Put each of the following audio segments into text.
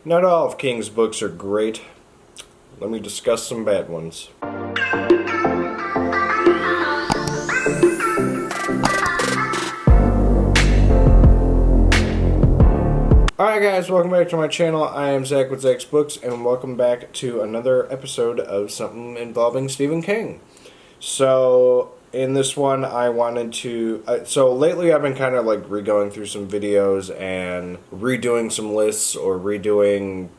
Not all of King's books are great. Let me discuss some bad ones. Alright guys, welcome back to my channel. I am Zach with Zacks Books, and welcome back to another episode of something involving Stephen King. So, in this one I wanted to... so lately I've been kind of like re-going through some videos and redoing some lists or redoing,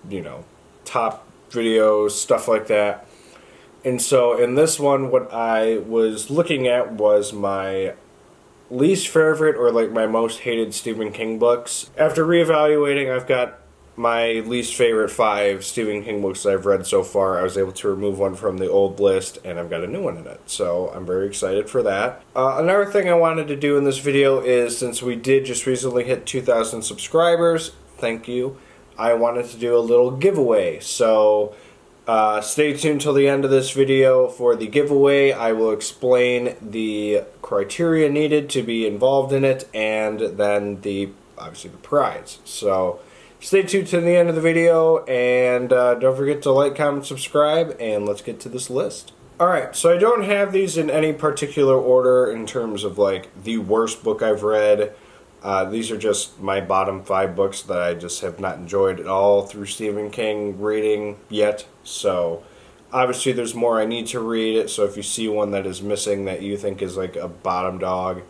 you know, top videos, stuff like that. And so in this one what I was looking at was my least favorite or like my most hated Stephen King books. After reevaluating, I've got my least favorite 5 Stephen King books that I've read so far. I was able to remove one from the old list and I've got a new one in it, so I'm very excited for that. Another thing I wanted to do in this video is, since we did just recently hit 2,000 subscribers, thank you, I wanted to do a little giveaway. So stay tuned till the end of this video for the giveaway. I will explain the criteria needed to be involved in it, and then obviously the prize. So stay tuned to the end of the video, and don't forget to like, comment, subscribe, and let's get to this list. Alright, so I don't have these in any particular order in terms of like the worst book I've read. These are just my bottom 5 books that I just have not enjoyed at all through Stephen King reading yet. So obviously there's more I need to read. So if you see one that is missing that you think is like a bottom dog,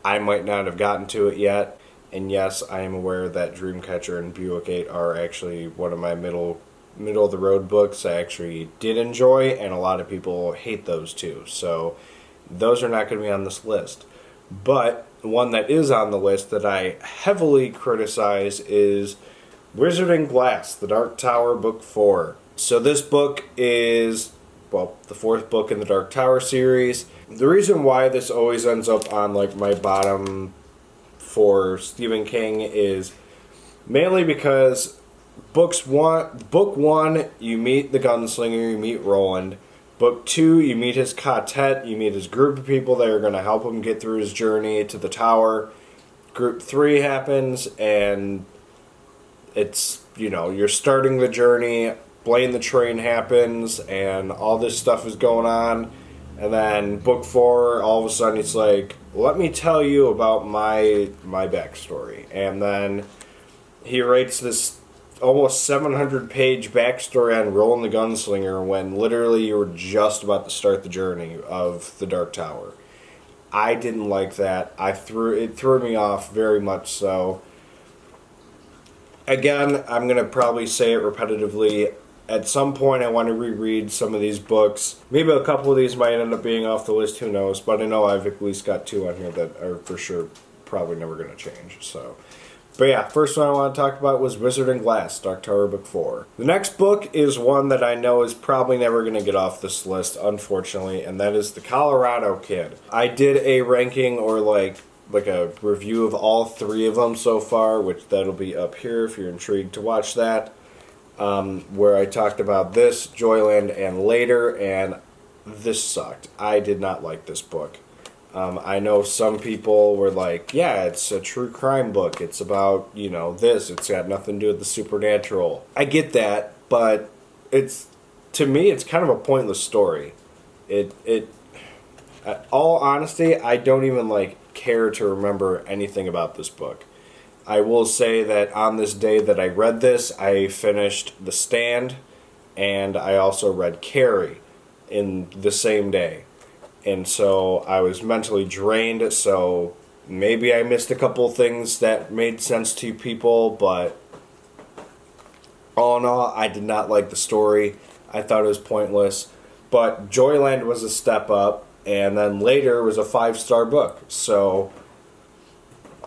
I might not have gotten to it yet. And yes, I am aware that Dreamcatcher and Buick 8 are actually one of my middle of the road books I actually did enjoy, and a lot of people hate those too. So those are not going to be on this list. But one that is on the list that I heavily criticize is Wizarding Glass, The Dark Tower, Book 4. So this book is, well, the 4th book in the Dark Tower series. The reason why this always ends up on like my bottom for Stephen King is mainly because book 1, you meet the gunslinger, you meet Roland. Book 2, you meet his quartet, you meet his group of people that are going to help him get through his journey to the tower. Group 3 happens, and it's, you know, you're starting the journey, Blaine the Train happens, and all this stuff is going on. And then Book 4, all of a sudden it's like, let me tell you about my backstory. And then he writes this almost 700-page backstory on Roland the Gunslinger when literally you were just about to start the journey of the Dark Tower. I didn't like that. It threw me off very much so. Again, I'm going to probably say it repetitively. At some point I want to reread some of these books. Maybe a couple of these might end up being off the list, who knows. But I know I've at least got 2 on here that are for sure probably never going to change. So, but yeah, first one I want to talk about was Wizarding Glass, Dark Tower Book 4. The next book is one that I know is probably never going to get off this list, unfortunately, and that is The Colorado Kid. I did a ranking or like a review of all 3 of them so far, which that'll be up here if you're intrigued to watch that, where I talked about this, Joyland, and Later, and this sucked. I did not like this book. I know some people were like, yeah, it's a true crime book. It's about, you know, this. It's got nothing to do with the supernatural. I get that, but to me, it's kind of a pointless story. All honesty, I don't even like care to remember anything about this book. I will say that on this day that I read this, I finished The Stand, and I also read Carrie in the same day. And so I was mentally drained, so maybe I missed a couple things that made sense to people, but all in all, I did not like the story. I thought it was pointless. But Joyland was a step up, and then Later was a 5-star book. So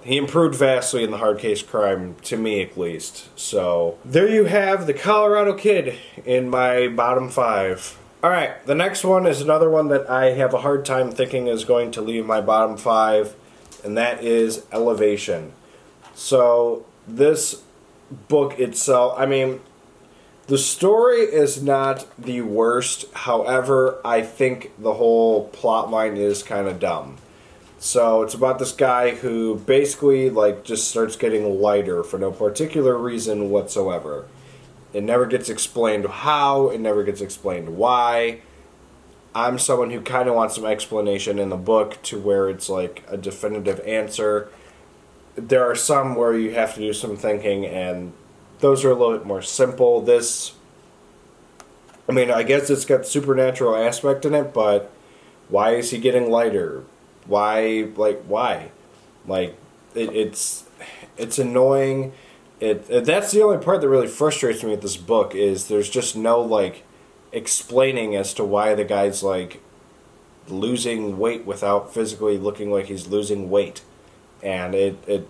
he improved vastly in the hard case crime, to me at least. So there you have The Colorado Kid in my bottom 5. Alright, the next one is another one that I have a hard time thinking is going to leave my bottom 5, and that is Elevation. So, this book itself, I mean, the story is not the worst, however, I think the whole plot line is kind of dumb. So it's about this guy who basically like just starts getting lighter for no particular reason whatsoever. It never gets explained how, it never gets explained why. I'm someone who kind of wants some explanation in the book to where it's like a definitive answer. There are some where you have to do some thinking, and those are a little bit more simple. This, I mean, I guess it's got supernatural aspect in it, but why is he getting lighter? Why, why? Like, it's annoying. That's the only part that really frustrates me with this book is there's just no, like, explaining as to why the guy's, like, losing weight without physically looking like he's losing weight. And it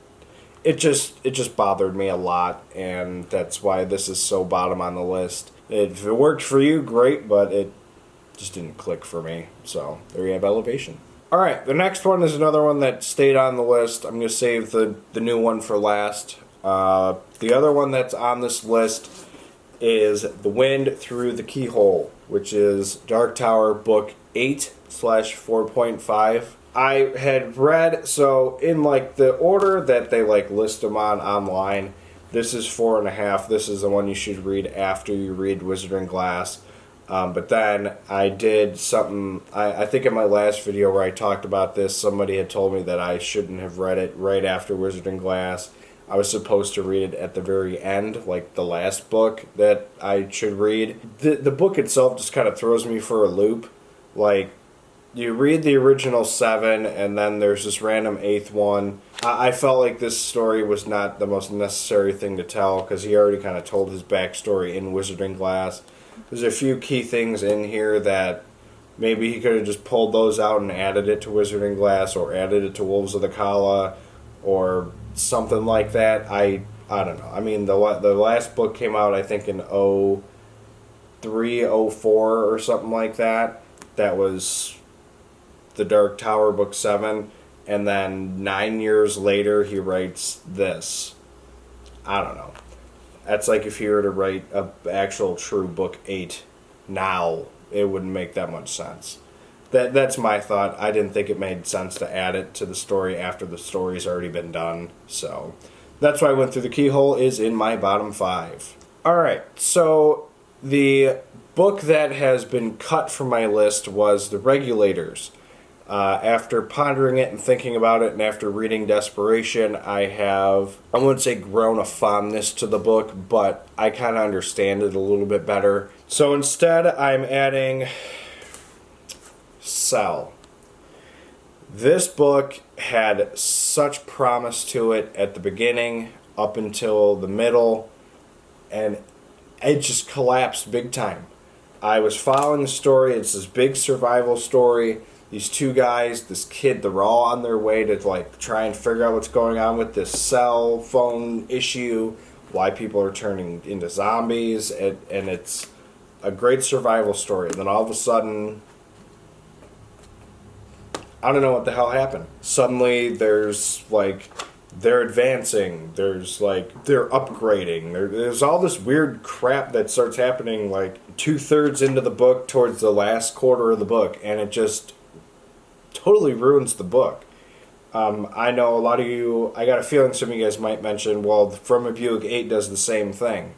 just bothered me a lot, and that's why this is so bottom on the list. If it worked for you, great, but it just didn't click for me. So there you have Elevation. Alright, the next one is another one that stayed on the list. I'm going to save the new one for last. The other one that's on this list is The Wind Through the Keyhole, which is Dark Tower book 8/4.5. I had read, so in like the order that they like list them on online, this is 4.5. This is the one you should read after you read Wizard and Glass. But then I did something, I think in my last video where I talked about this, somebody had told me that I shouldn't have read it right after Wizard and Glass. I was supposed to read it at the very end, like the last book that I should read. The book itself just kind of throws me for a loop. Like, you read the original 7, and then there's this random 8th one. I felt like this story was not the most necessary thing to tell, because he already kind of told his backstory in Wizard and Glass. There's a few key things in here that maybe he could have just pulled those out and added it to Wizard and Glass, or added it to Wolves of the Kala, or something like that. I don't know. I mean, the last book came out, I think, in 03, 04 or something like that. That was the Dark Tower book 7. And then 9 years later, he writes this. I don't know. That's like if he were to write an actual true book 8 now, it wouldn't make that much sense. That's my thought. I didn't think it made sense to add it to the story after the story's already been done. So that's why I went through the Keyhole is in my bottom 5. Alright, so the book that has been cut from my list was The Regulators. After pondering it and thinking about it, and after reading Desperation, I wouldn't say grown a fondness to the book, but I kind of understand it a little bit better. So instead, I'm adding Cell. This book had such promise to it at the beginning, up until the middle, and it just collapsed big time. I was following the story. It's this big survival story. These two guys, this kid, they're all on their way to like try and figure out what's going on with this cell phone issue, why people are turning into zombies, and it's a great survival story. And then all of a sudden, I don't know what the hell happened. Suddenly there's like, they're advancing, there's like, they're upgrading, there's all this weird crap that starts happening like 2/3 into the book towards the last quarter of the book, and it just totally ruins the book. I know a lot of you, I got a feeling some of you guys might mention, well, From a Buick 8 does the same thing.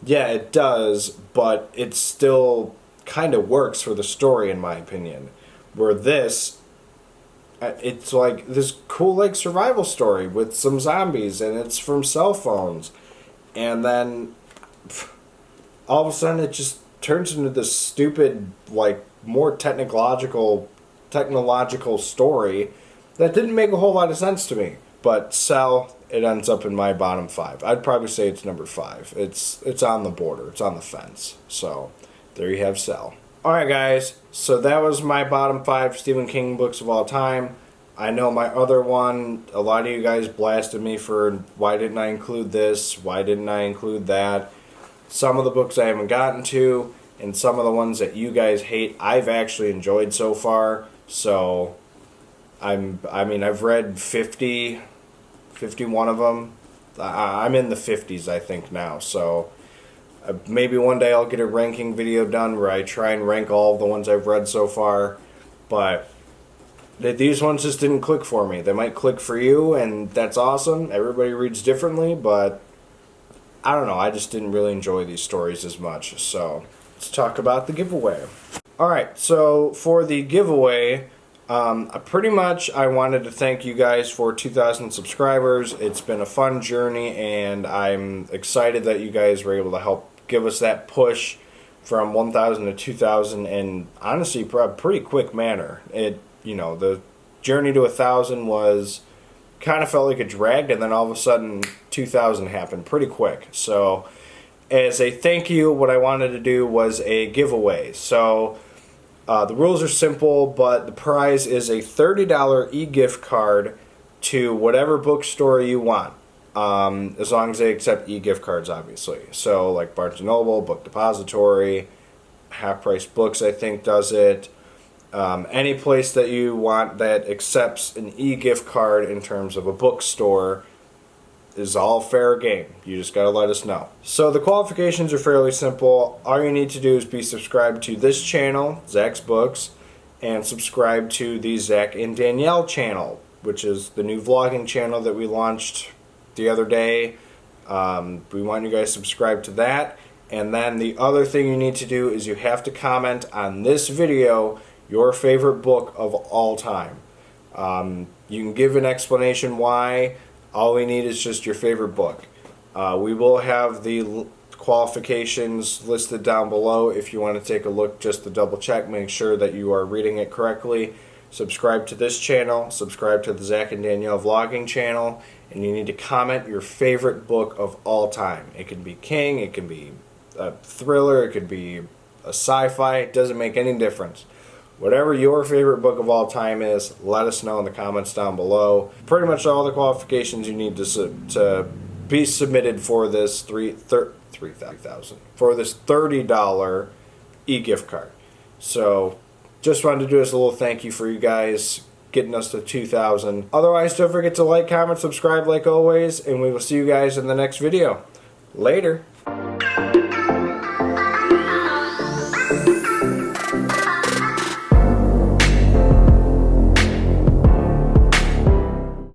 Yeah, it does, but it still kind of works for the story, in my opinion. Where this, it's like this cool like survival story with some zombies, and it's from cell phones. And then all of a sudden it just turns into this stupid, like, more technological story that didn't make a whole lot of sense to me. But Cell, it ends up in my bottom 5. I'd probably say it's number 5. It's on the border. It's on the fence. So there you have Cell. Alright guys, so that was my bottom 5 Stephen King books of all time. I know my other one, a lot of you guys blasted me for why didn't I include this, why didn't I include that. Some of the books I haven't gotten to, and some of the ones that you guys hate, I've actually enjoyed so far. So, I've read 51 of them. I'm in the 50s, I think, now. So, maybe one day I'll get a ranking video done where I try and rank all of the ones I've read so far. But these ones just didn't click for me. They might click for you, and that's awesome. Everybody reads differently, but I don't know. I just didn't really enjoy these stories as much. So let's talk about the giveaway. Alright, so for the giveaway, pretty much I wanted to thank you guys for 2,000 subscribers. It's been a fun journey, and I'm excited that you guys were able to help give us that push from 1,000 to 2,000 in honestly a pretty quick manner. The journey to 1,000 was kind of felt like it dragged, and then all of a sudden 2,000 happened pretty quick. So as a thank you, what I wanted to do was a giveaway. So the rules are simple, but the prize is a $30 e-gift card to whatever bookstore you want, as long as they accept e-gift cards, obviously. So like Barnes & Noble, Book Depository, Half Price Books I think does it. Any place that you want that accepts an e-gift card in terms of a bookstore is all fair game. You just gotta let us know. So the qualifications are fairly simple. All you need to do is be subscribed to this channel, Zacks Books, and subscribe to the Zach and Danielle channel, which is the new vlogging channel that we launched the other day. We want you guys to subscribe to that. And then the other thing you need to do is you have to comment on this video your favorite book of all time. You can give an explanation why. All we need is just your favorite book. We will have the qualifications listed down below if you want to take a look just to double check, make sure that you are reading it correctly. Subscribe to this channel, subscribe to the Zach and Danielle vlogging channel, and you need to comment your favorite book of all time. It can be King, it can be a thriller, it could be a sci-fi, it doesn't make any difference. Whatever your favorite book of all time is, let us know in the comments down below. Pretty much all the qualifications you need to be submitted for this $30 e-gift card. So just wanted to do this a little thank you for you guys getting us to 2,000. Otherwise, don't forget to like, comment, subscribe like always, and we will see you guys in the next video. Later.